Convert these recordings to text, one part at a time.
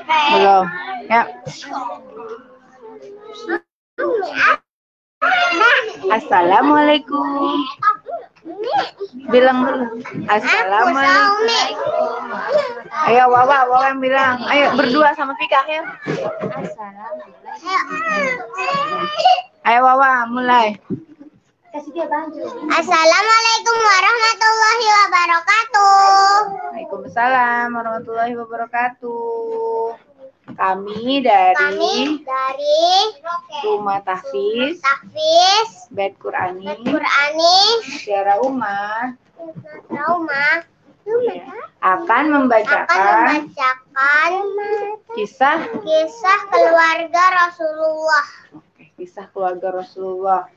Belum. Ya. Assalamualaikum. Bilang dulu. Assalamualaikum. Ayo Wawa yang bilang. Ayo berdua sama Fika ya. Ayo Wawa mulai. Assalamualaikum warahmatullahi wabarakatuh. Waalaikumsalam warahmatullahi wabarakatuh. Kami dari Rumah Tahfiz Bait Qur'ani Mutiara Umar akan membacakan kisah keluarga Rasulullah. Kisah keluarga Rasulullah.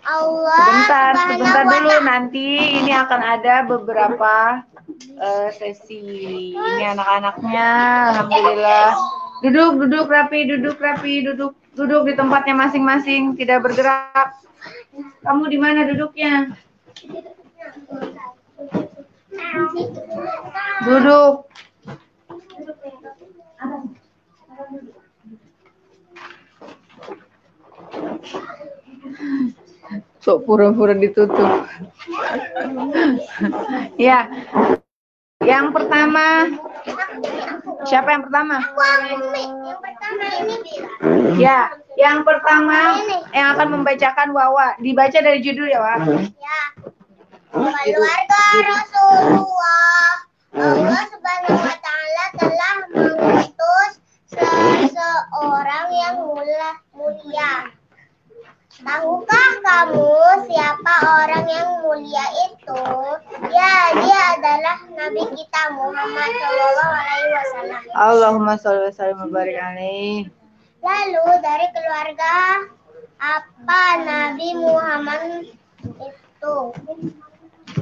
Allah Sebentar dulu, nanti ini akan ada beberapa sesi. Ini anak-anaknya, alhamdulillah. Duduk rapi, duduk di tempatnya masing-masing, tidak bergerak. Kamu di mana duduknya? Duduk. Sok pura-pura ditutup. Ya. Yang pertama. Siapa yang pertama? Ya, yang pertama yang akan membacakan Wawa. Dibaca dari judul ya, Wak? Ya. Keluarga Rasulullah. Allah Subhanahu wa taala telah mengutus seseorang yang mulia. Tahukah kamu siapa orang yang mulia itu? Ya, dia adalah Nabi kita Muhammad Shallallahu Alaihi Wasallam. Allahumma sholli wa sallim wa barik alaihi. Lalu dari keluarga apa Nabi Muhammad itu?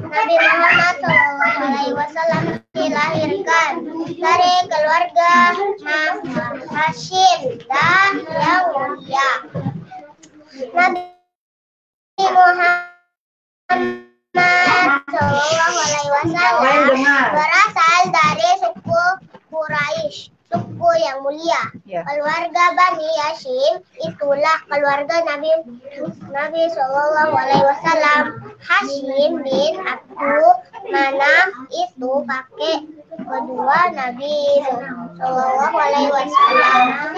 Nabi Muhammad Shallallahu Alaihi Wasallam dilahirkan dari keluarga Hashim dan yang mulia. Nabi Muhammad Shallallahu Alaihi Wasallam berasal dari suku Quraisy, suku yang mulia. Keluarga Bani Hashim itulah keluarga Nabi Shallallahu Alaihi Wasallam. Hashim bin Abdul Manaf itu kakek kedua Nabi Shallallahu Alaihi Wasallam.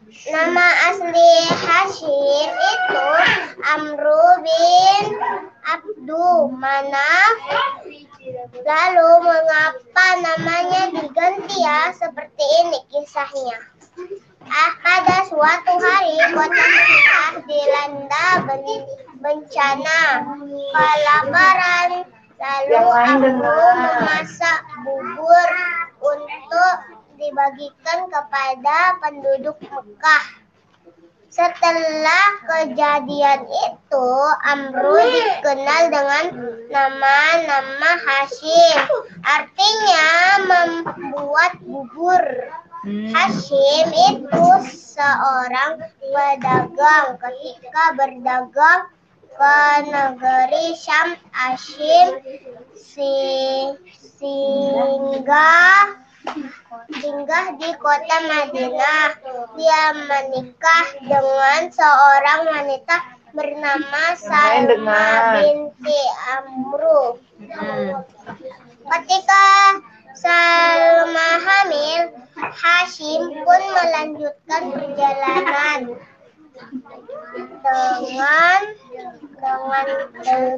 Nama asli Hashim itu Amru bin Abdul Manaf. Lalu mengapa namanya diganti ya? Seperti ini kisahnya. Pada suatu hari kota Mekah dilanda bencana kelaparan. Lalu Amru memasak bubur untuk dibagikan kepada penduduk Mekah. Setelah kejadian itu, Amru dikenal dengan nama Hashim, artinya membuat bubur. Hashim itu seorang pedagang. Ketika berdagang ke negeri Syam, Hashim singgah di kota Madinah. Dia menikah dengan seorang wanita bernama Salma binti Amru. Ketika Salma hamil, Hashim pun melanjutkan perjalanan dengan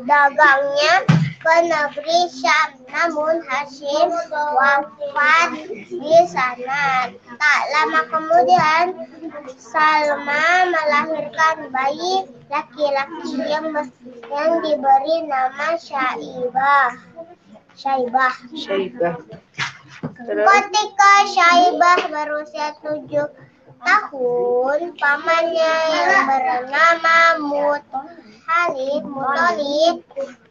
dagangnya ke negeri Syam. Namun Hashim wafat di sana. Tak lama kemudian Salma melahirkan bayi laki-laki yang diberi nama Syaibah. Ketika Syaibah berusia 7 tahun, pamannya yang bernama Muttalib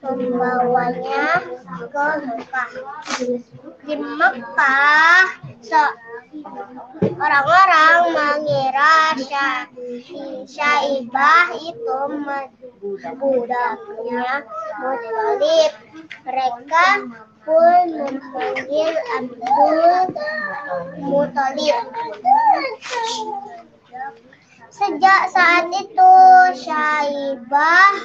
membawanya ke Mekah. Di Mekah, orang-orang mengira Syaibah itu budaknya Muttalib. Mereka pun memanggil Abdul Muthalib. Sejak saat itu, Syaibah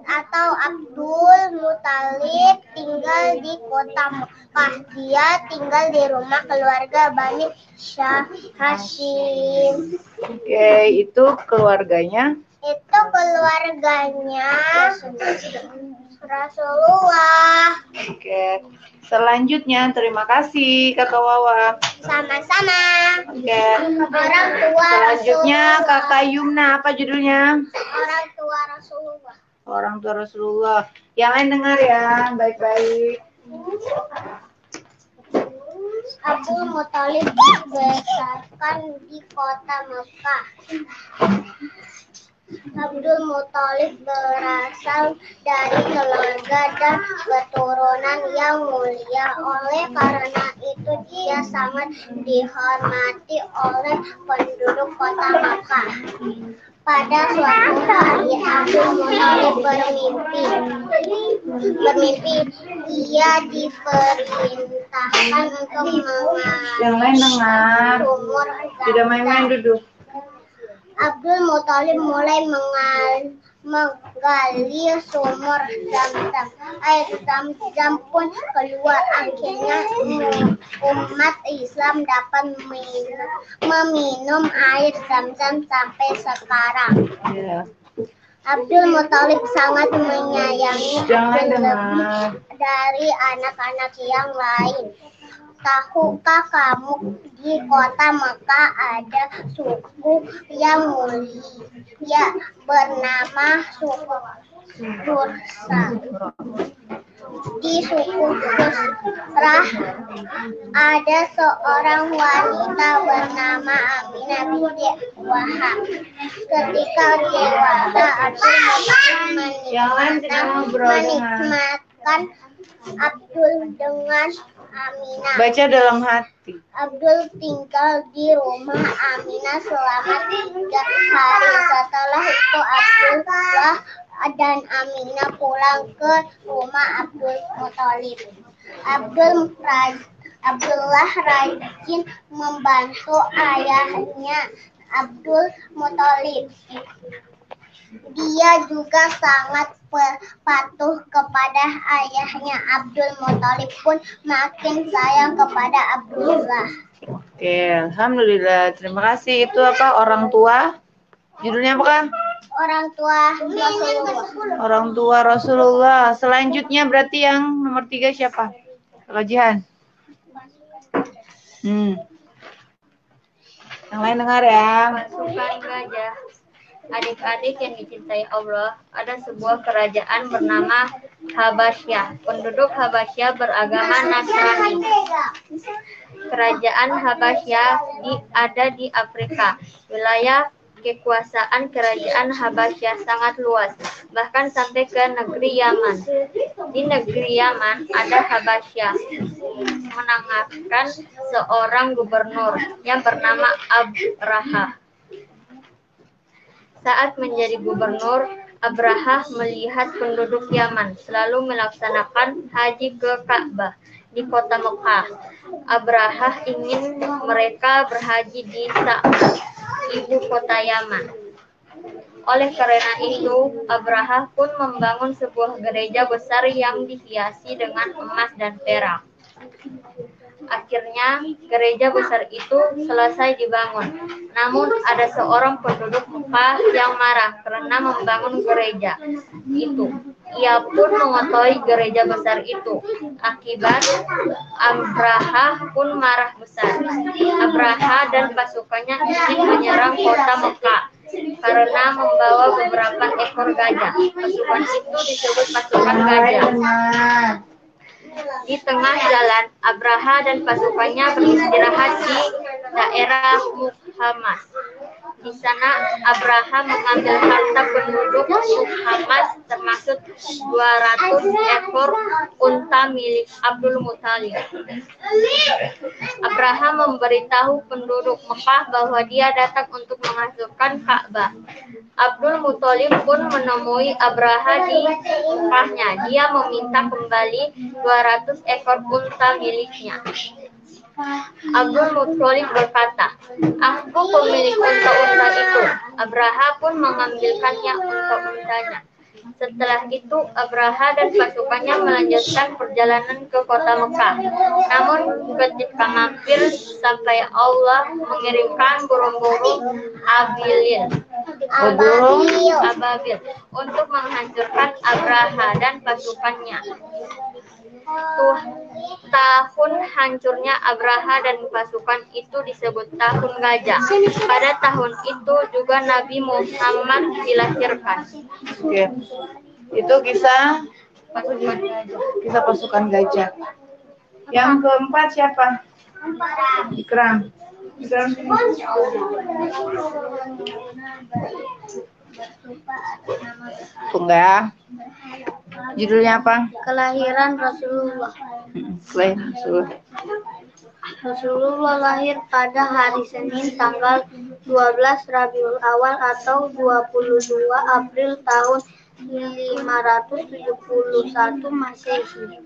atau Abdul Muthalib tinggal di kota Mekah. Dia tinggal di rumah keluarga Bani Hashim. Oke, itu keluarganya. Itu keluarganya Rasulullah. Oke. Selanjutnya, terima kasih Kakak Wawa. Sama-sama. Oke. Orang tua Selanjutnya Rasulullah. Kakak Yumna, apa judulnya? Orang tua Rasulullah. Orang tua Rasulullah. Yang lain dengar ya, baik-baik. Abdul Muthalib dibesarkan di kota Mekah. Abdul Muthalib berasal dari keluarga dan keturunan yang mulia. Oleh karena itu dia sangat dihormati oleh penduduk kota Mekah. Pada suatu hari Abdul Muthalib bermimpi. Ia diperintahkan untuk Yang lain dengar. sumur Tidak main-main, duduk. Abdul Muthalib mulai menggali sumur Zam-Zam. Air Zam-Zam pun keluar. Akhirnya umat Islam dapat meminum air Zam-Zam sampai sekarang. Ya. Abdul Muthalib sangat menyayangi Jangan Abdul dengar. lebih dari anak-anak yang lain. Tahukah kamu di kota Mekah ada suku yang mulia bernama suku Qursa. Di suku Qurrah ada seorang wanita bernama Aminah binti Wahab. Ketika dewasa, Abdul menikmatkan Abdul dengan Aminah. Baca dalam hati. Abdul tinggal di rumah Aminah selama 3 hari. Setelah itu Abdullah dan Aminah pulang ke rumah Abdul Muthalib. Abdullah rajin membantu ayahnya Abdul Muthalib. Dia juga sangat patuh kepada ayahnya. Abdul Muthalib pun makin sayang kepada Abdullah. Oke, alhamdulillah. Terima kasih. Itu apa? Orang tua. Judulnya apa? Orang tua Rasulullah. Orang tua Rasulullah. Selanjutnya berarti yang nomor 3 siapa? Kakak Jihan. Yang lain dengar ya. Pasukan gajah. Adik-adik yang dicintai Allah, ada sebuah kerajaan bernama Habasyah. Penduduk Habasyah beragama Nasrani. Kerajaan Habasyah ada di Afrika. Wilayah kekuasaan kerajaan Habasyah sangat luas, bahkan sampai ke negeri Yaman. Di negeri Yaman ada Habasyah menangkan seorang gubernur yang bernama Abraha. Saat menjadi gubernur, Abraha melihat penduduk Yaman selalu melaksanakan haji ke Ka'bah di kota Mekah. Abraha ingin mereka berhaji di Sa'd, ibu kota Yaman. Oleh karena itu, Abraha pun membangun sebuah gereja besar yang dihiasi dengan emas dan perak. Akhirnya, gereja besar itu selesai dibangun. Namun, ada seorang penduduk Mekah yang marah karena membangun gereja itu. Ia pun mengotori gereja besar itu. Akibat, Abraha pun marah besar. Abraha dan pasukannya ingin menyerang kota Mekah karena membawa beberapa ekor gajah. Pasukan itu disebut pasukan gajah. Di tengah jalan, Abraha dan pasukannya beristirahat di daerah Muhammas. Di sana Abraha mengambil harta penduduk Hamas termasuk 200 ekor unta milik Abdul Muthalib. Abraha memberitahu penduduk Mekah bahwa dia datang untuk menghancurkan Ka'bah. Abdul Muthalib pun menemui Abraha di rumahnya. Dia meminta kembali 200 ekor unta miliknya. Abdul Muthalib berkata, "Aku pemilik unta-unta itu." Abraha pun mengambilkannya unta-untanya. Setelah itu, Abraha dan pasukannya melanjutkan perjalanan ke kota Mekah. Namun, ketika mampir sampai Allah mengirimkan burung-burung ababil untuk menghancurkan Abraha dan pasukannya. Tahun hancurnya Abraha dan pasukan itu disebut tahun gajah. Pada tahun itu juga Nabi Muhammad dilahirkan. Oke. Itu kisah pasukan gajah. Yang keempat siapa? Ikram. Ikram sini. Tunggu ya. Judulnya apa? Kelahiran Rasulullah. Rasulullah lahir pada hari Senin tanggal 12 Rabiul Awal atau 22 April tahun 571 Masehi.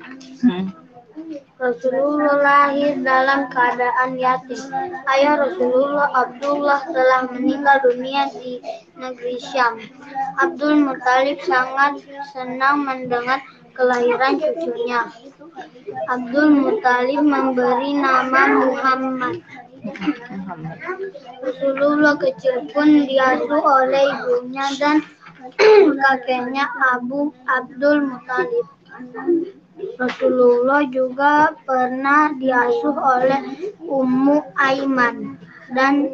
Rasulullah lahir dalam keadaan yatim. Ayah Rasulullah Abdullah telah meninggal dunia di negeri Syam. Abdul Muthalib sangat senang mendengar kelahiran cucunya. Abdul Muthalib memberi nama Muhammad. Rasulullah kecil pun diasuh oleh ibunya dan kakeknya Abu Abdul Muthalib. Rasulullah juga pernah diasuh oleh Ummu Aiman dan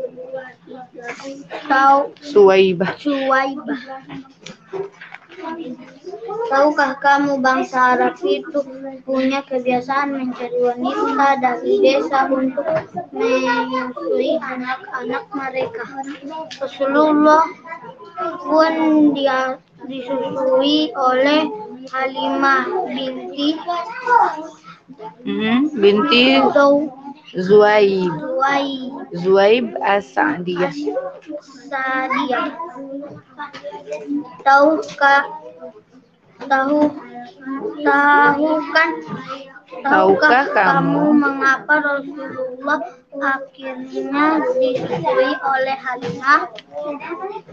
Suwaibah. Tahukah kamu bangsa Arab itu punya kebiasaan mencari wanita dari desa untuk menyusui anak-anak mereka. Rasulullah pun dia disusui oleh Halimah binti Zuaib as-Sa'diyah. Tahukah kamu mengapa Rasulullah akhirnya disusui oleh Halimah?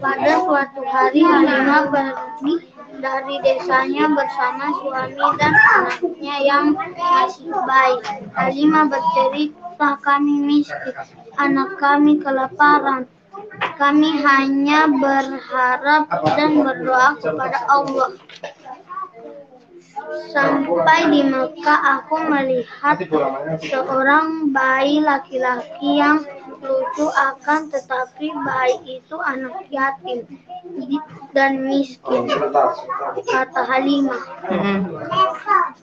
Pada suatu hari Halimah pergi dari desanya bersama suami dan anaknya yang masih bayi. Halimah bercerita, "Kami miskin, anak kami kelaparan. Kami hanya berharap dan berdoa kepada Allah. Sampai di Mekah aku melihat seorang bayi laki-laki yang lucu, akan tetapi bayi itu anak yatim dan miskin," kata Halimah.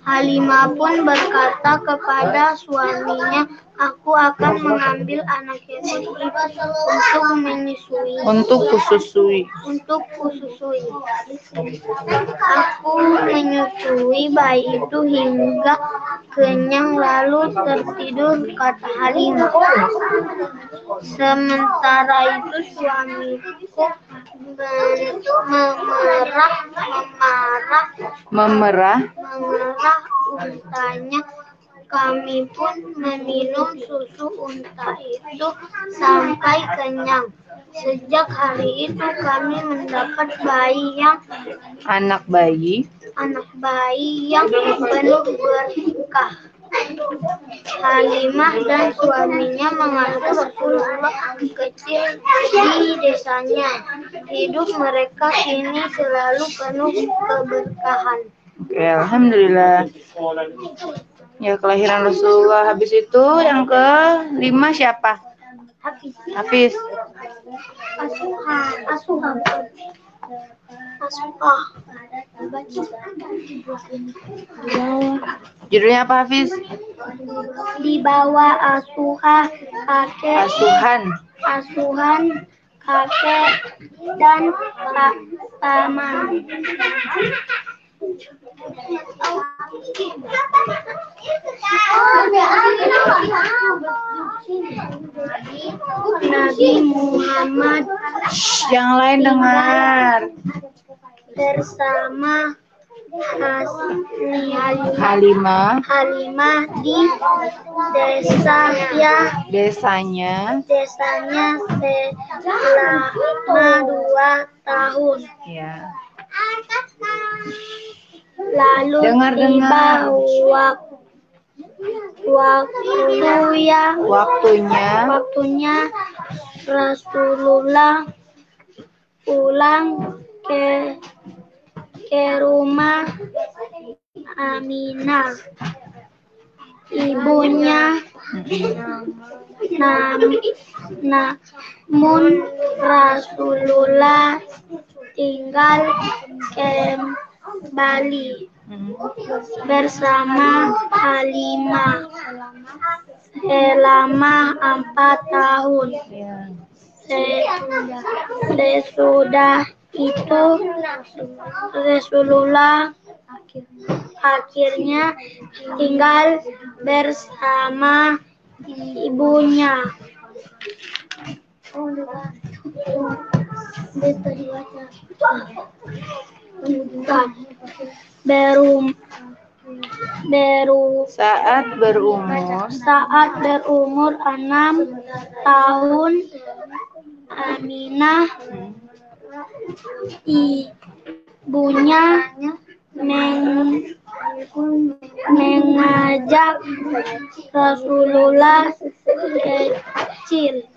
Halimah pun berkata kepada suaminya, "Aku akan mengambil anak yatim itu untuk kususui. Aku menyusui bayi itu hingga kenyang lalu tertidur," kata Halimah. Sementara itu suamiku memerah untanya. Kami pun meminum susu unta itu sampai kenyang. Sejak hari itu kami mendapat anak bayi yang penuh berkah. Halimah dan suaminya mengasuh Rasulullah kecil di desanya. Hidup mereka kini selalu penuh keberkahan. Oke, alhamdulillah. Ya, kelahiran Rasulullah. Habis itu yang ke-5 siapa? Hafiz. Judulnya apa, Hafiz? Di bawah asuhan kakek dan paman. Nabi Muhammad Yang lain dengar. bersama Halimah di desanya selama 2 tahun. ya. Lalu Dengar. tiba waktunya Rasulullah pulang ke rumah Aminah, ibunya. Namun Rasulullah tinggal kembali bersama Halimah selama 4 tahun. Sesudah itu Rasulullah akhirnya tinggal bersama ibunya. Saat berumur 6 tahun, Aminah ibunya mengajak Rasulullah kecil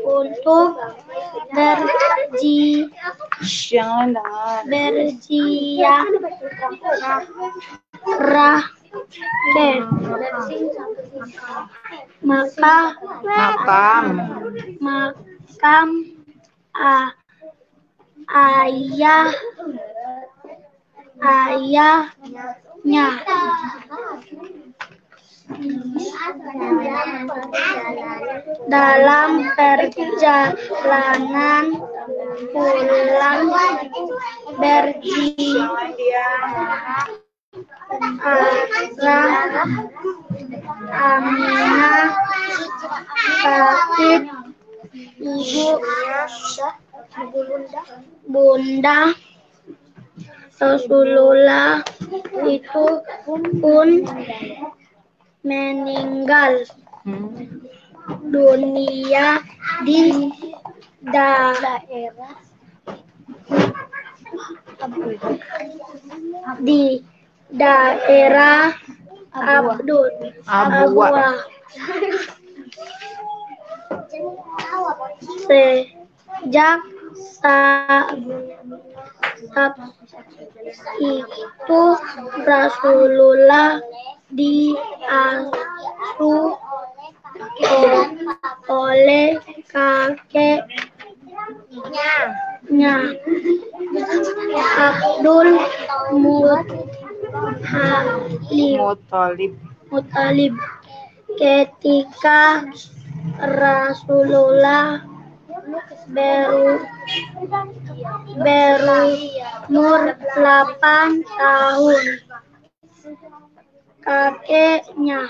untuk berziarah ke makam ayahnya. Dalam perjalanan pulang berziarah, Aminah sakit. Bunda Rasulullah itu pun meninggal dunia di daerah Abwa. Sejak saat itu Rasulullah diasuh oleh kakeknya Abdul Muthalib. Ketika Rasulullah berumur 8 tahun, kakeknya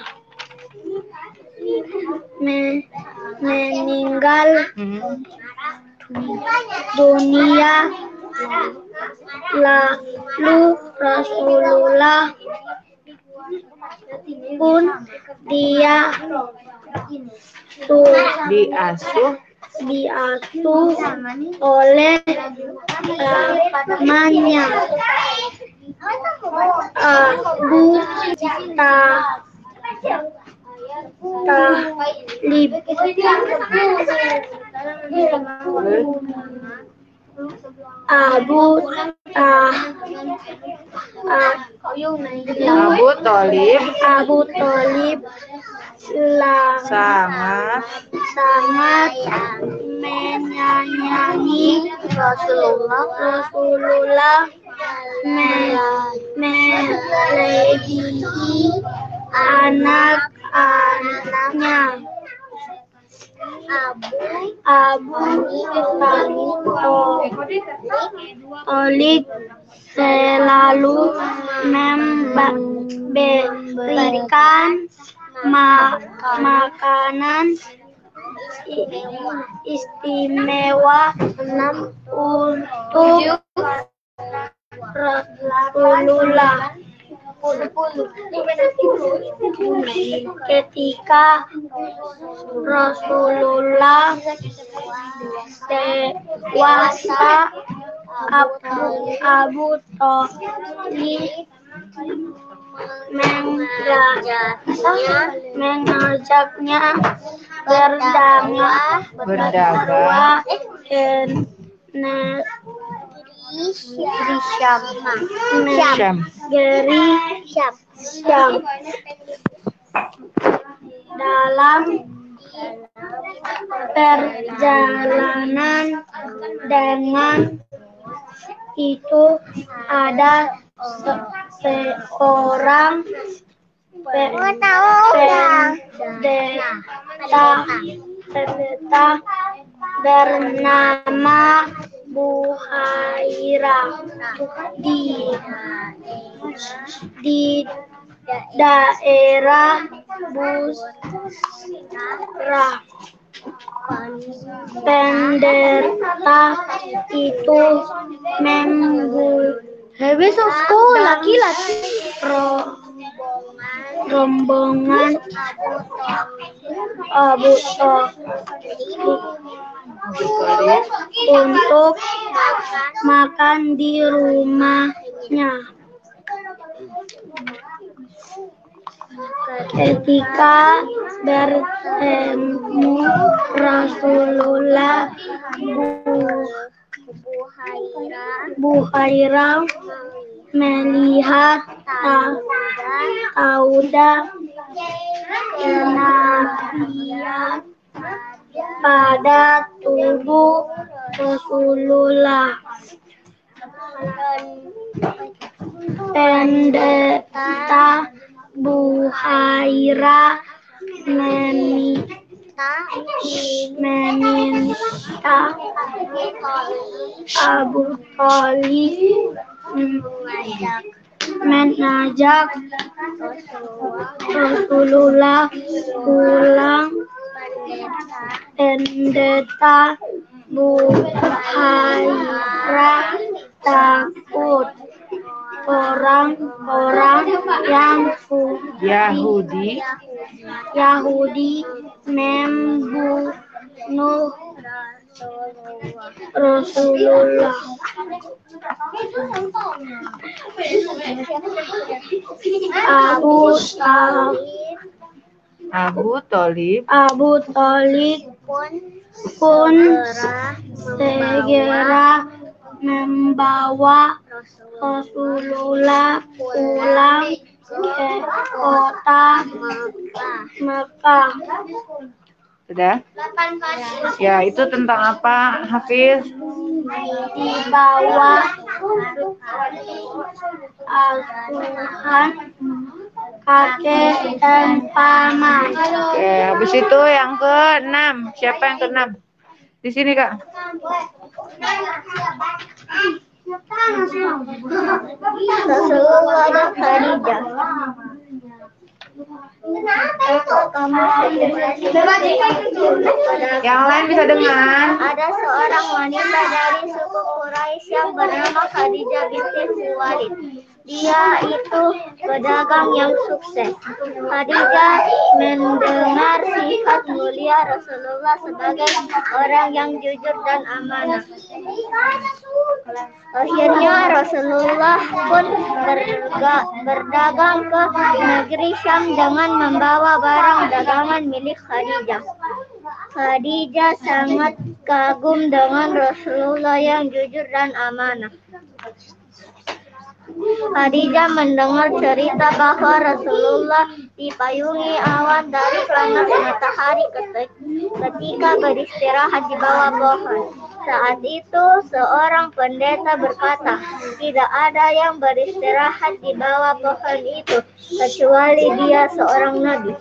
meninggal dunia. Lalu Rasulullah pun diasuh oleh pamannya Abu Thalib. Abu Thalib sangat menyayangi Rasulullah, melebihi anak-anaknya. Abu Talib selalu memberikan makanan istimewa untuk Rasulullah. Ketika Rasulullah dewasa, Abu Thalib mengajaknya berdagang ke negeri Syam. Dalam perjalanan dengan itu ada seorang pendeta bernama Buhairah di daerah Busra. Pendeta itu rombongan Abu Thalib untuk makan di rumahnya. Ketika bertemu Rasulullah, Buhairah melihat taudah kenabian pada tubuh Rasulullah. Pendeta Buhairah meminta Abu Thalib mengajak Rasulullah pulang. Pendeta Buhairah takut orang-orang yang Yahudi membunuh Rasulullah. Abu Thalib pun segera membawa Rasulullah pulang ke kota Mekah. Sudah? Ya, itu tentang apa, Hafiz? Di bawah asuhan kakek dan paman. Oke, habis itu yang ke-6. Siapa yang ke-6? Di sini, Kak. Rasulullah dan Khadijah. Yang lain bisa dengar. Ada seorang wanita dari suku Quraisy yang bernama Khadijah binti Khuwailid. Dia itu pedagang yang sukses. Khadijah mendengar sifat mulia Rasulullah sebagai orang yang jujur dan amanah. Akhirnya Rasulullah pun berdagang ke negeri Syam dengan membawa barang dagangan milik Khadijah. Khadijah sangat kagum dengan Rasulullah yang jujur dan amanah. Khadijah mendengar cerita bahwa Rasulullah dipayungi awan dari panas matahari ketika beristirahat di bawah pohon. Saat itu seorang pendeta berkata, tidak ada yang beristirahat di bawah pohon itu kecuali dia seorang nabi.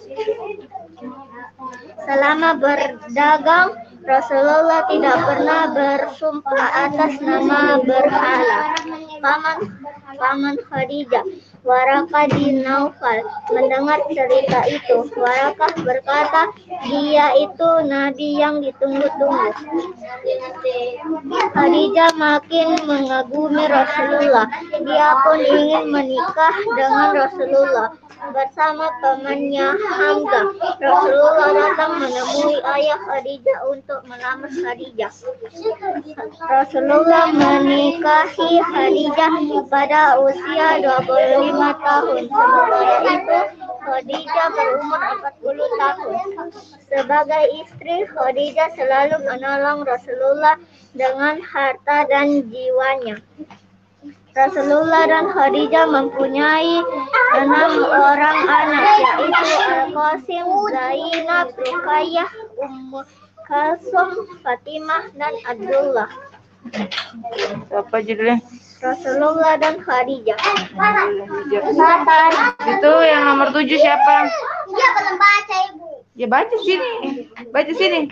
Selama berdagang, Rasulullah tidak pernah bersumpah atas nama berhala. Paman Khadijah, Warakah bin Naufal, mendengar cerita itu. Warakah berkata, dia itu nabi yang ditunggu-tunggu. Khadijah makin mengagumi Rasulullah. Dia pun ingin menikah dengan Rasulullah bersama pamannya Hamzah. Rasulullah datang menemui ayah Khadijah untuk melamar Khadijah. Rasulullah menikahi Khadijah pada usia 25 tahun. Sementara itu Khadijah berumur 40 tahun. Sebagai istri, Khadijah selalu menolong Rasulullah dengan harta dan jiwanya. Rasulullah dan Khadijah mempunyai 6 orang anak, yaitu Al-Qasim, Zainab, Ruqayyah, Ummu Kalsum, Fatimah, dan Abdullah. Apa judulnya? Rasulullah dan Khadijah. Itu yang nomor 7 siapa? Iya, belum baca, Ibu. Ya baca sini. Baca sini.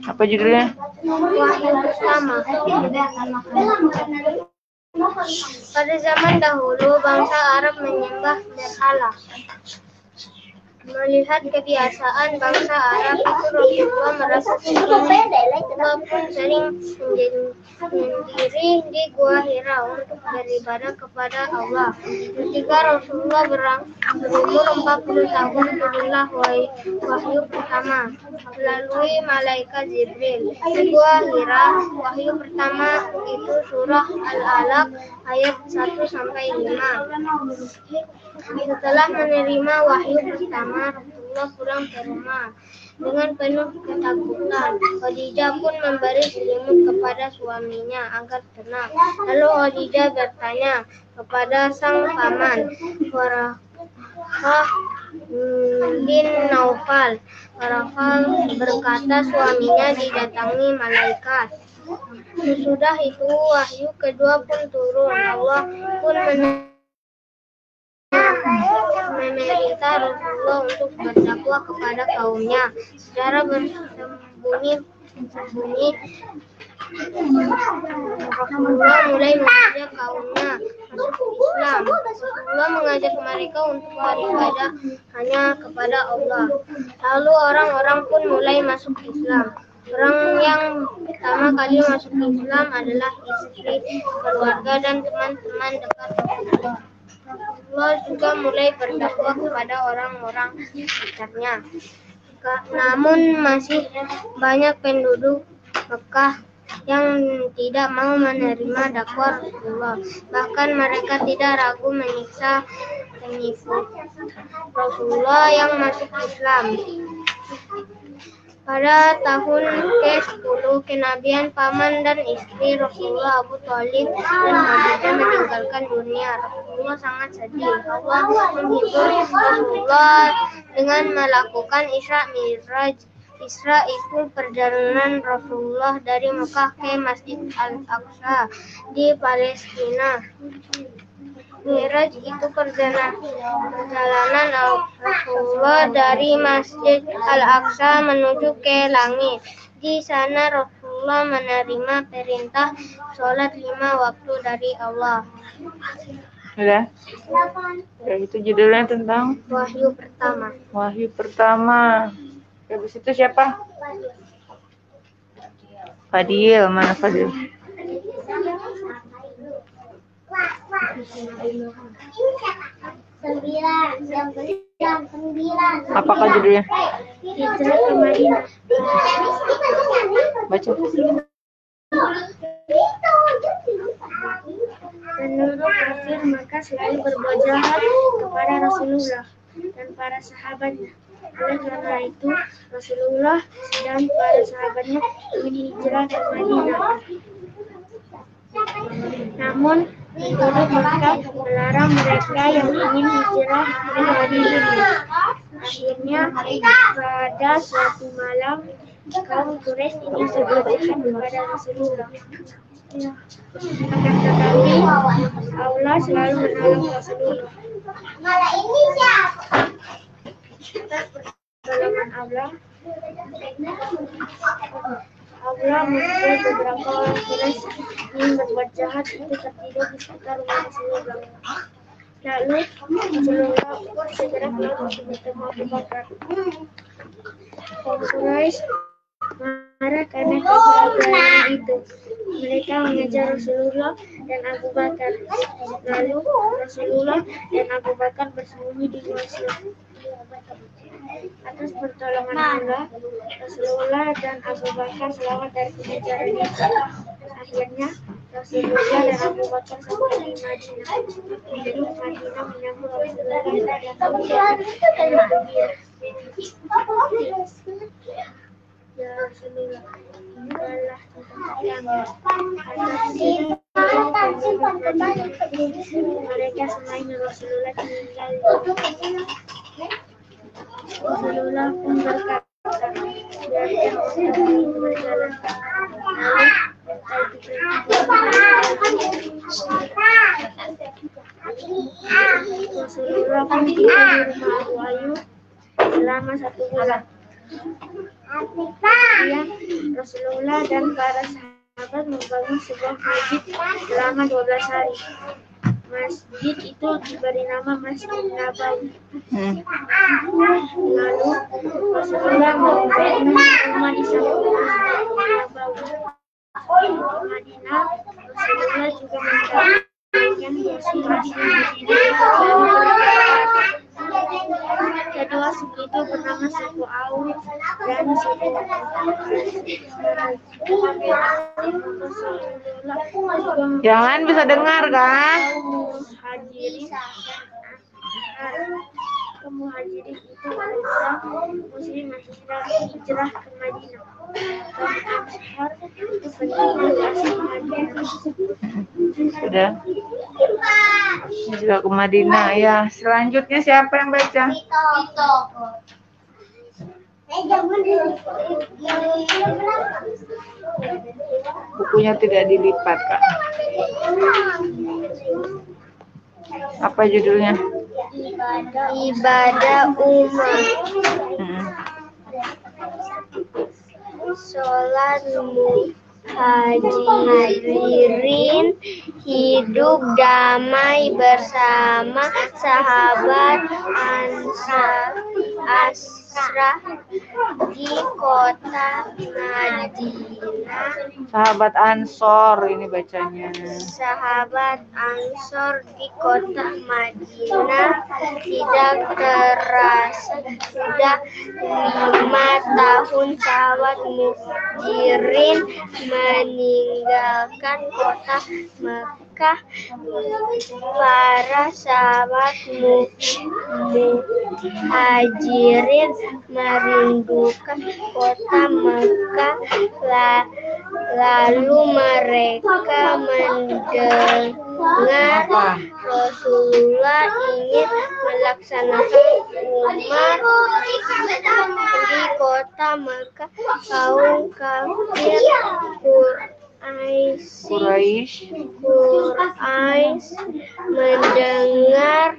Apa judulnya? Wahyu pertama. Pada zaman dahulu, bangsa Arab menyembah berhala. Melihat kebiasaan bangsa Arab itu, Rasulullah merasa Rasulullah pun sering sendiri di Gua Hira untuk beribadah kepada Allah. Ketika Rasulullah berumur 40 tahun, turunlah wahyu pertama melalui malaikat Jibril. Di Gua Hira, wahyu pertama itu surah Al-Alaq ayat 1-5. Setelah menerima wahyu pertama, Rasulullah pulang ke rumah dengan penuh ketakutan. Khadijah pun memberi selimut kepada suaminya agar tenang. Lalu Khadijah bertanya kepada sang paman, Warakah bin Naufal. Warakah berkata suaminya didatangi malaikat. Sesudah itu wahyu kedua pun turun. Allah pun memerintah Rasulullah untuk berdakwah kepada kaumnya secara bersembunyi-sembunyi. Rasulullah mulai mengajak kaumnya masuk Islam. Rasulullah mengajak mereka untuk beribadah hanya kepada Allah. Lalu orang-orang pun mulai masuk Islam. Orang yang pertama kali masuk Islam adalah istri, keluarga, dan teman-teman dekat Rasulullah. Rasulullah juga mulai berdakwah kepada orang-orang sekitarnya. Namun masih banyak penduduk Mekah yang tidak mau menerima dakwah Rasulullah. Bahkan mereka tidak ragu menyiksa pengikut Rasulullah yang masuk Islam. Pada tahun ke-10 kenabian, paman dan istri Rasulullah Abu Thalib dan Khadijah meninggalkan dunia. Rasulullah sangat sedih. Allah menghibur Rasulullah dengan melakukan Isra Mi'raj. Isra itu perjalanan Rasulullah dari Mekah ke Masjid Al-Aqsa di Palestina. Mi'raj itu perjalanan Rasulullah dari Masjid Al-Aqsa menuju ke langit. Di sana Rasulullah menerima perintah sholat 5 waktu dari Allah. Udah? Ya, itu judulnya tentang Wahyu pertama. wahyu pertama. Habis itu siapa? Fadil. Mana Fadil? Apakah judulnya? Hijrah ke Madinah. Baca. Menurut kafir maka selalu berbuat jahat kepada Rasulullah dan para sahabatnya. Oleh karena itu Rasulullah dan para sahabatnya ingin hijrah ke Madinah. Namun penduduk Makkah melarang mereka yang ingin hijrah ke Madinah. Akhirnya pada suatu malam kaum Quraisy ingin berbuat jahat kepada Rasulullah. Akan tetapi Allah selalu menolong Rasulullah. Atas pertolongan Allah membuat beberapa orang Quraisy ingin berbuat jahat itu tertidur di sekitar rumah Rasulullah. Lalu Rasulullah pun segera keluar untuk bertemu Abu Bakar. Kaum Quraisy marah karena keberanian itu. Mereka mengejar Rasulullah dan Abu Bakar. Lalu Rasulullah dan Abu Bakar bersembunyi di gua Hira. Atas pertolongan Allah, Rasulullah dan Abu Bakar selamat dari pengejaran itu. Akhirnya Rasulullah dan Abu Bakar sampai di Madinah. Penduduk Madinah menyambut Rasulullah dan Abu Bakar dengan gembira. Ya Rasulullah, inilah tempat kami. Mereka semuanya Rasulullah tinggal. Rasulullah pun berkata, biarkan orang ini berjalan. Rasulullah pun tinggal di rumah Abu Ayyub selama 1 bulan. Kemudian Rasulullah dan para sahabat membangun sebuah masjid selama 12 hari. Masjid itu diberi nama Masjid Nabawi. Lalu Rasulullah membangun rumah di samping Masjid Nabawi. Di Madinah, Rasulullah juga mendapatkan Rasulullah di kedua suku itu bernama suku Aus dan suku Yang lain bisa dengar kan? Muhajirin itu orang muslim hijrah ke Madinah. Ansar itu penduduk asli Madinah. Sudah. Juga ke Madinah ya. Selanjutnya siapa yang baca? Bukunya tidak dilipat, Kak. Apa judulnya? Ibadah umat. Sholat muhajirin hidup damai bersama sahabat Asra di kota Madinah. Sahabat Ansor ini bacanya. Sahabat Ansor di kota Madinah. Tidak terasa sudah 5 tahun sahabat muhajirin meninggalkan kota Mekah. Para sahabat muhajirin merindukan kota Mekah. Lalu mereka mendengar Rasulullah ingin melaksanakan Umrah di kota Mekah. Kaum kafir Quraisy mendengar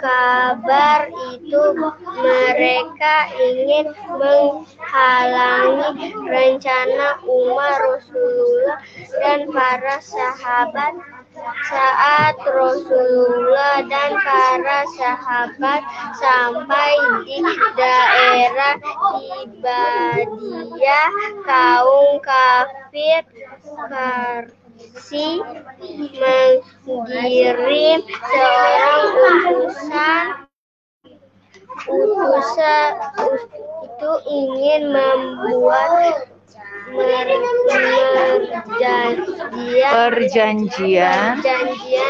kabar itu. Mereka ingin menghalangi rencana Umar Rasulullah dan para sahabat. Saat Rasulullah dan para sahabat sampai di daerah Ibadiyah, kaum kafir Parsi mengirim seorang utusan itu ingin membuat perjanjian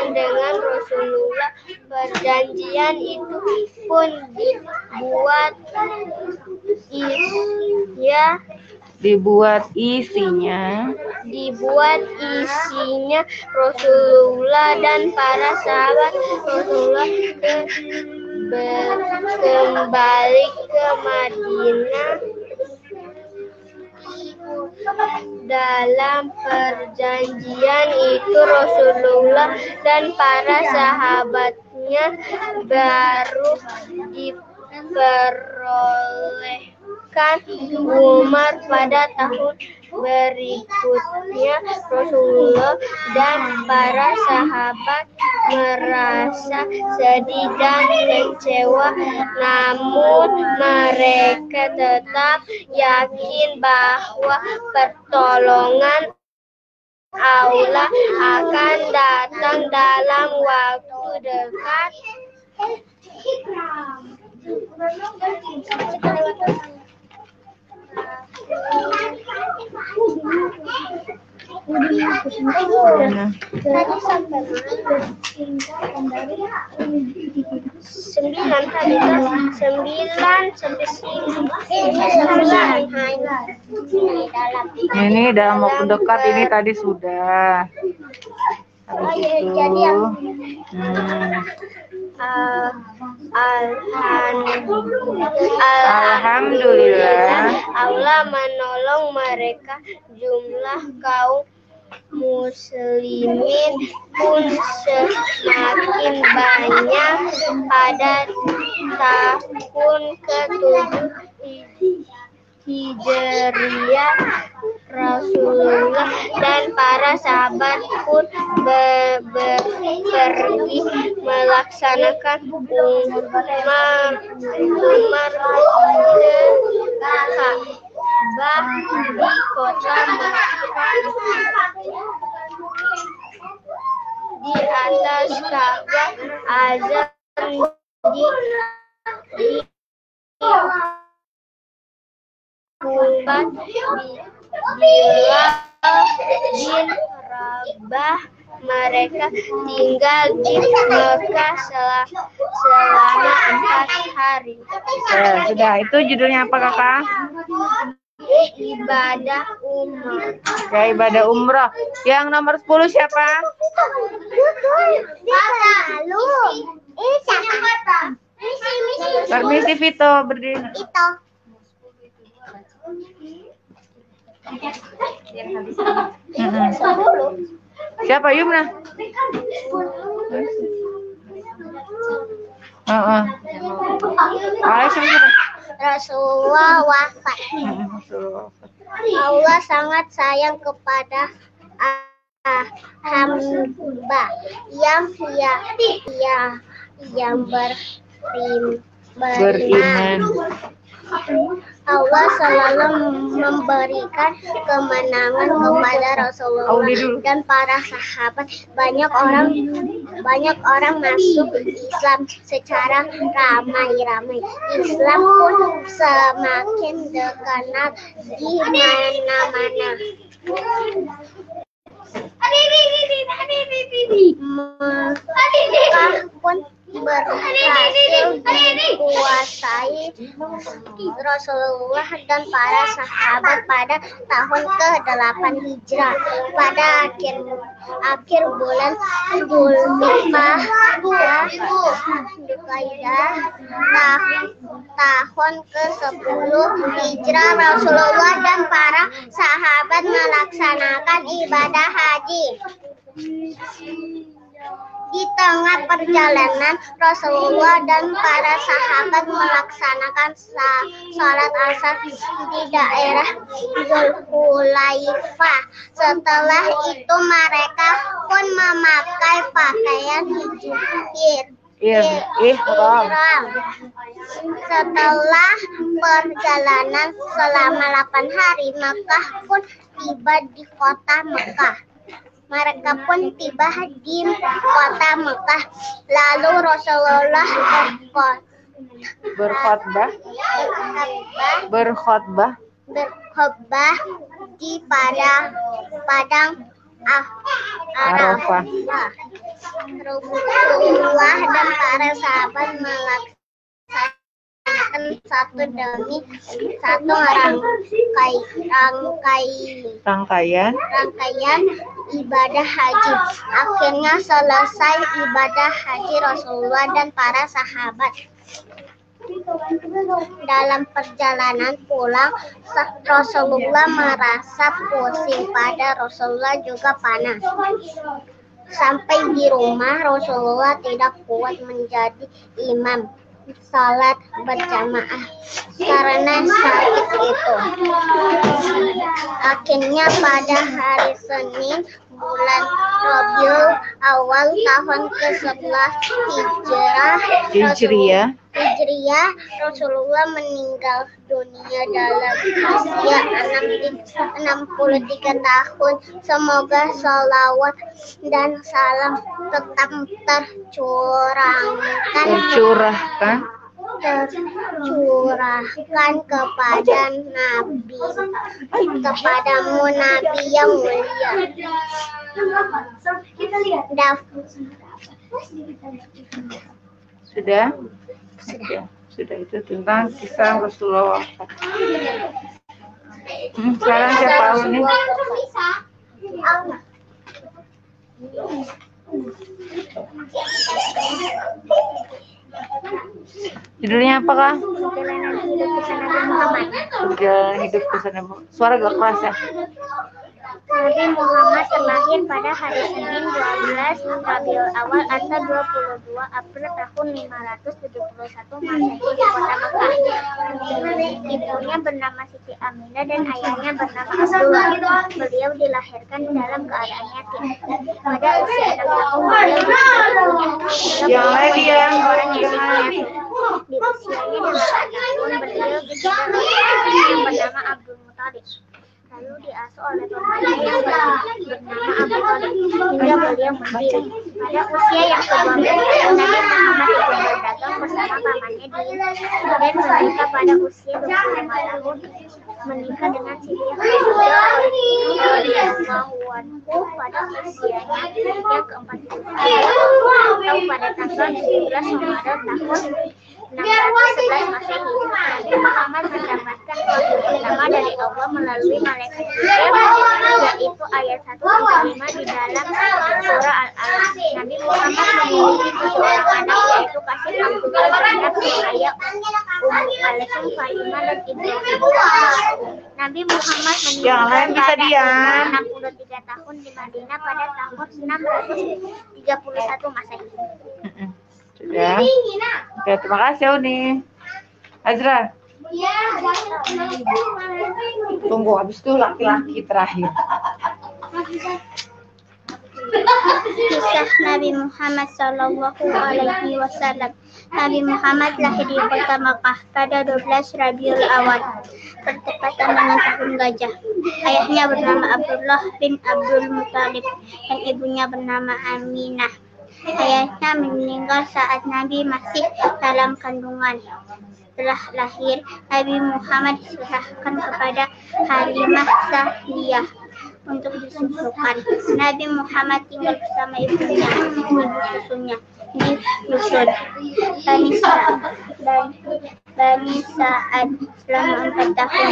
dengan Rasulullah. Perjanjian itu pun dibuat isinya Rasulullah dan para sahabat Rasulullah kembali ke Madinah. Dalam perjanjian itu Rasulullah dan para sahabatnya baru diperolehkan Umar pada tahun berikutnya. Rasulullah dan para sahabat merasa sedih dan kecewa, namun mereka tetap yakin bahwa pertolongan Allah akan datang dalam waktu dekat. Tadi sampai Sembilan tadi kan? 9 sampai 9. Ini dalam waktu dekat ini tadi sudah. Habis itu. Alhamdulillah Allah menolong mereka. Jumlah kaum muslimin pun semakin banyak. Pada tahun ke-7 Hijriah, Rasulullah dan para sahabat pun pergi melaksanakan Umar ke Ka'bah di kota Mekah. Di atas Ka'bah azan di Bilal bin Rabah. Mereka tinggal di Mekah selama 4 hari. ya, sudah. Itu judulnya apa kakak? Ibadah umrah. Ya, ibadah umroh. Yang nomor 10 siapa? Lalu ini siapa? Permisi Vito, berdiri. Itu. Siapa Yumna? Rasulullah wafat. Allah sangat sayang kepada hamba yang beriman. Allah selalu memberikan kemenangan kepada Rasulullah dan para sahabat. Banyak orang masuk Islam secara ramai-ramai. Islam pun semakin dikenal di mana-mana. Mekah pun berhasil dikuasai Rasulullah dan para sahabat pada tahun ke-8 Hijrah. Pada akhir bulan Dzulqa'dah tahun ke-10 Hijrah, Rasulullah dan para sahabat melaksanakan ibadah haji. Di tengah perjalanan, Rasulullah dan para sahabat melaksanakan sholat asar di daerah Dzulhulaifah. Setelah itu mereka pun memakai pakaian ihram. Setelah perjalanan selama 8 hari, Mekah pun tiba di kota Mekah. Mereka pun tiba di kota Mekah. Lalu Rasulullah berkhutbah di padang Arafah. Rasulullah dan para sahabat melaksanakan satu demi satu rangkaian ibadah haji. Akhirnya selesai ibadah haji Rasulullah dan para sahabat. Dalam perjalanan pulang, Rasulullah merasa pusing. Pada Rasulullah juga panas. Sampai di rumah, Rasulullah tidak kuat menjadi imam salat berjamaah karena sakit itu. Akhirnya pada hari Senin bulan Rabiul Awal tahun ke-11 Hijriah, Rasulullah meninggal dunia dalam usia 63 tahun. Semoga sholawat dan salam tetap tercurahkan kepada kepadamu Nabi yang mulia. Sudah itu tentang kisah Rasulullah. Sekarang siapa nih? Judulnya apa, Kak? Perjalanan hidup kisah Nabi Muhammad. Suara gak keras ya? Nabi Muhammad terlahir pada hari Senin 12 Rabiul Awal atau 22 April tahun 571 Masehi di kota Mekah. Ibunya bernama Siti Aminah dan ayahnya bernama Abdullah. Beliau dilahirkan dalam keadaan yatim. Pada usia 6 tahun beliau orang yatim. Di usianya 8 tahun beliau diberi yang bernama Abdul Muthalib. Lalu diasuh oleh pamannya yang bernama Abu Thalib hingga beliau mandiri. Pada usia yang ke-12 Nabi Muhammad ikut berdagang bersama pamannya dan menikah pada usia 25 tahun. Menikah dengan Siti Khadijah pada usianya yang ke-40 atau pada tanggal 17 Ramadan tahun 611 Masehi. Nabi Muhammad mendapatkan wahyu pertama dari Allah melalui malaikat Jibril, yaitu ayat 135 di dalam surah Al-Alaq. Nabi Muhammad memiliki 7 orang anak, yaitu Qasim, Abdullah, Zainab, Ruqayyah, Ummu Kalsum, Fatimah, dan Ibrahim. Nabi Muhammad meninggal pada umur 63 tahun di Madinah pada tahun 631 Masehi. Sudah. Oke, terima kasih Uni. Azra. Tunggu, habis itu laki-laki terakhir. Kisah Nabi Muhammad Sallallahu Alaihi Wasallam. Nabi Muhammad lahir di kota Makkah pada 12 Rabiul Awal, bertepatan dengan tahun gajah. Ayahnya bernama Abdullah bin Abdul Muthalib dan ibunya bernama Aminah. Ayahnya meninggal saat Nabi masih dalam kandungan. Setelah lahir, Nabi Muhammad diserahkan kepada Halimah Sa'diyah untuk disusukan. Nabi Muhammad tinggal bersama ibunya, ibu susunya, di dusun Bani Sa'ad selama 4 tahun.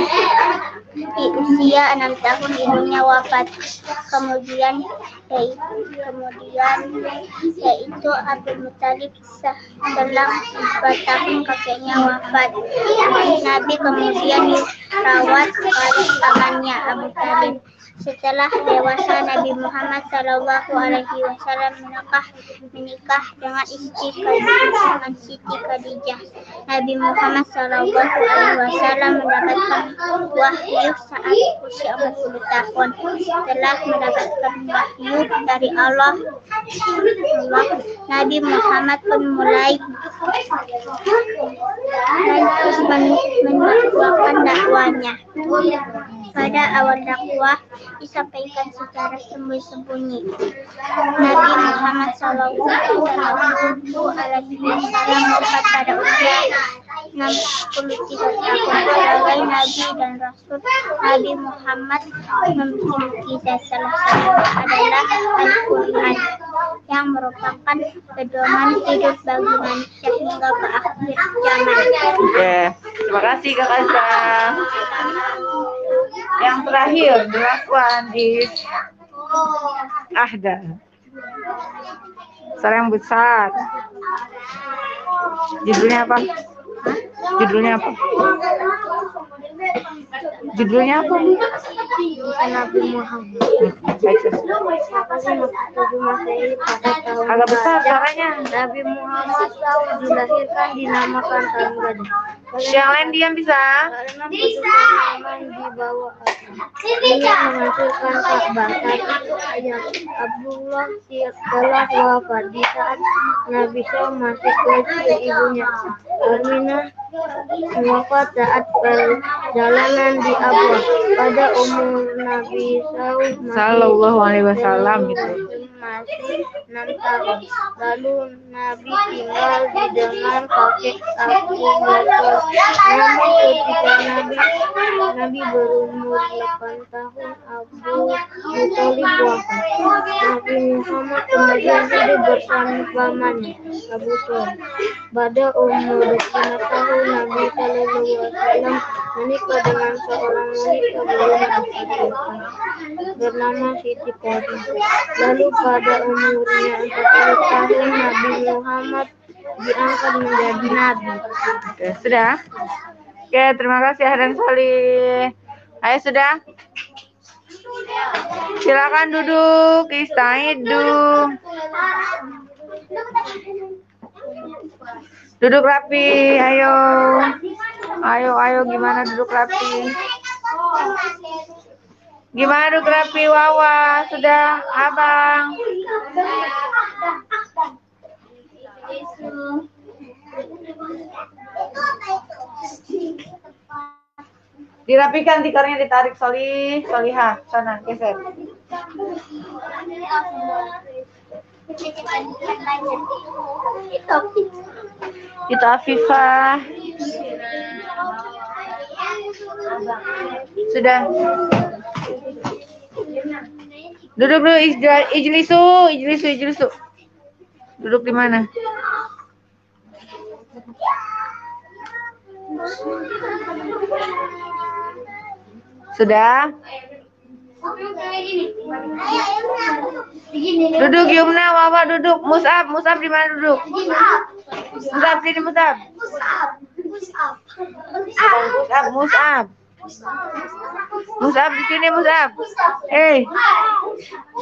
Di usia 6 tahun ibunya wafat. Kemudian yaitu Abdul Muthalib setelah 4 tahun kakeknya wafat. Nabi kemudian dirawat oleh pamannya Abu Thalib. Setelah dewasa, Nabi Muhammad Shallallahu Alaihi Wasallam menikah dengan Siti Khadijah. Nabi Muhammad Shallallahu Alaihi Wasallam mendapatkan wahyu saat usia 40 tahun. Setelah mendapatkan wahyu dari Allah, Nabi Muhammad pun mulai mendakwahkan dakwanya. Pada awal dakwah disampaikan secara sembunyi-sembunyi. Nabi Muhammad Sallallahu Alaihi Wasallam wafat pada usia 63 tahun. Sebagai Nabi dan Rasul, Nabi Muhammad memiliki mukjizat. Salah satunya adalah Al-Quran yang merupakan pedoman hidup bagi manusia hingga ke akhir zaman. Terima kasih Kak Azra. Yang terakhir, the last one is Ahda. Suara yang besar. Judulnya apa? Judulnya apa? Judulnya apa, Bu? Nabi Muhammad. Baca. Siapa sih Nabi Masehi pada tahun Agak besar gajah? suaranya. Nabi Muhammad SAW dilahirkan dinamakan tahun gajah. Yang lain diam bisa? Karena pasukan Yaman dibawa ingin menghancurkan Ka'bah. Saat itu ayah Abdullah telah wafat di saat Nabi SAW masih kecil. Ibunya Aminah wafat saat perjalanan di Abwah. Pada umur Nabi SAW Sallallahu alaihi wasallam itu. masih 6 tahun. Lalu Nabi tinggal di dengan kakek Abu Bakar. Namun ketika Nabi berumur 8 tahun, Abu Thalib wafat. Nabi Muhammad kemudian hidup bersama pamannya Abu Thalib. Pada umur 5 tahun, Nabi Sallallahu Alaihi Wasallam menikah dengan seorang wanita bernama Siti Khadijah. Lalu pada umurnya 40 tahun, Nabi Muhammad diangkat menjadi nabi. Oke, sudah? Oke, terima kasih Ahlan Salih. Ayo sudah? Silakan duduk, istaidu. Duduk rapi, ayo. Ayo, gimana duduk rapi? Gimana duduk rapi, Wawa? Sudah, Abang? Dirapikan tikarnya, ditarik, Solihah, sana, geser. Itu Afifah. Sudah. Duduk dulu, ijlisu. Duduk di mana? Sudah? Duduk Yumna, Wawa duduk. Mus'ab di mana duduk? Mus'ab sini, Mus'ab. Mus'ab di sini, Mus'ab.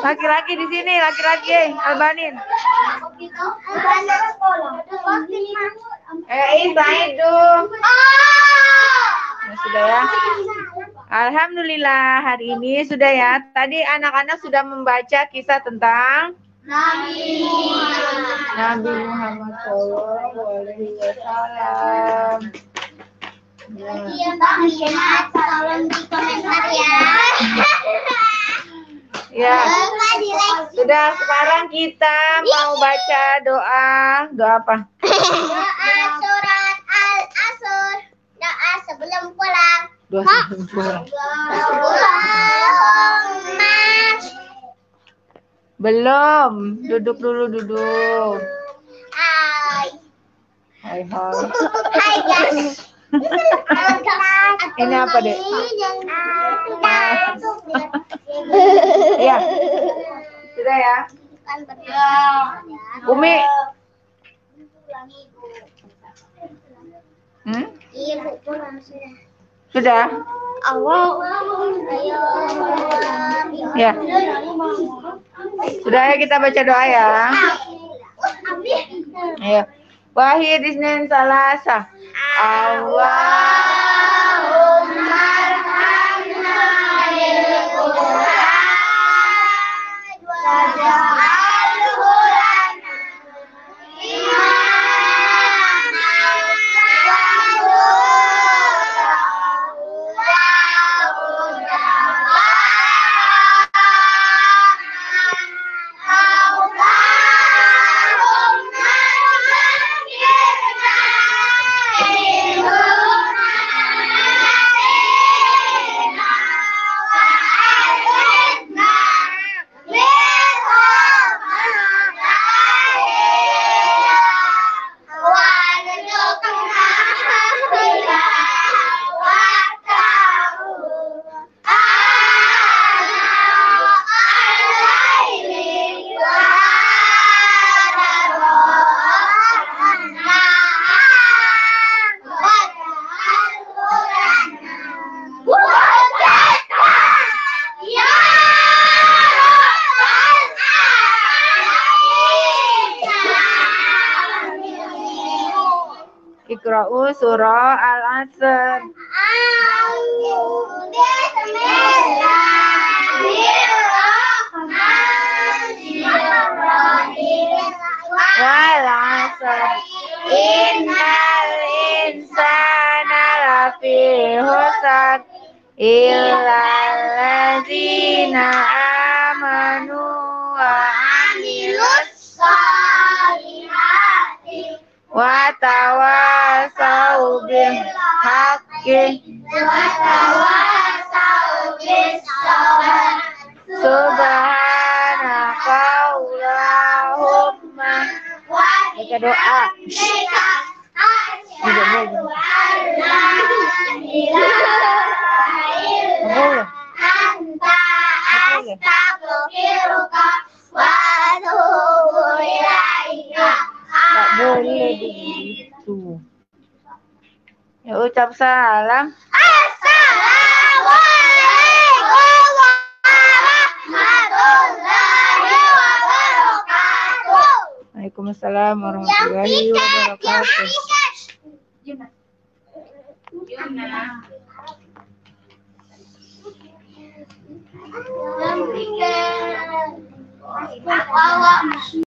Laki-laki di sini, laki-laki, Albanin. Saidu. Nah, sudah ya. Alhamdulillah hari ini sudah ya. Tadi anak-anak sudah membaca kisah tentang Nabi Muhammad SAW. Tolong di komentar ya. Ya. Sudah, sekarang kita mau baca doa. Doa apa? Doa surat Al-Asr. Doa sebelum pulang. Doa sebelum pulang. Belum. Duduk dulu, duduk. Hai. Hai guys. Ini apa, Dek? Ya. Sudah ya? Umi. Sudah? Ya. Sudah ya, kita baca doa ya. Ayo. Wahid Isnin Salasa. Allahumma arhamna bil Qur'an waj'alhu lana imaman wa Iqra'u surah Al-Asr. Wal 'asr. Innal insana lafi khusr illal ladzina amanu wa 'amilus solihati wa tawasau bil haqqi wa tawasau bis sabr. Subhanaka Allahumma. Baca doa. Tak boleh begitu. Ya, ucap salam. Assalamualaikum warahmatullahi wabarakatuh. Waalaikumsalam warahmatullahi wabarakatuh.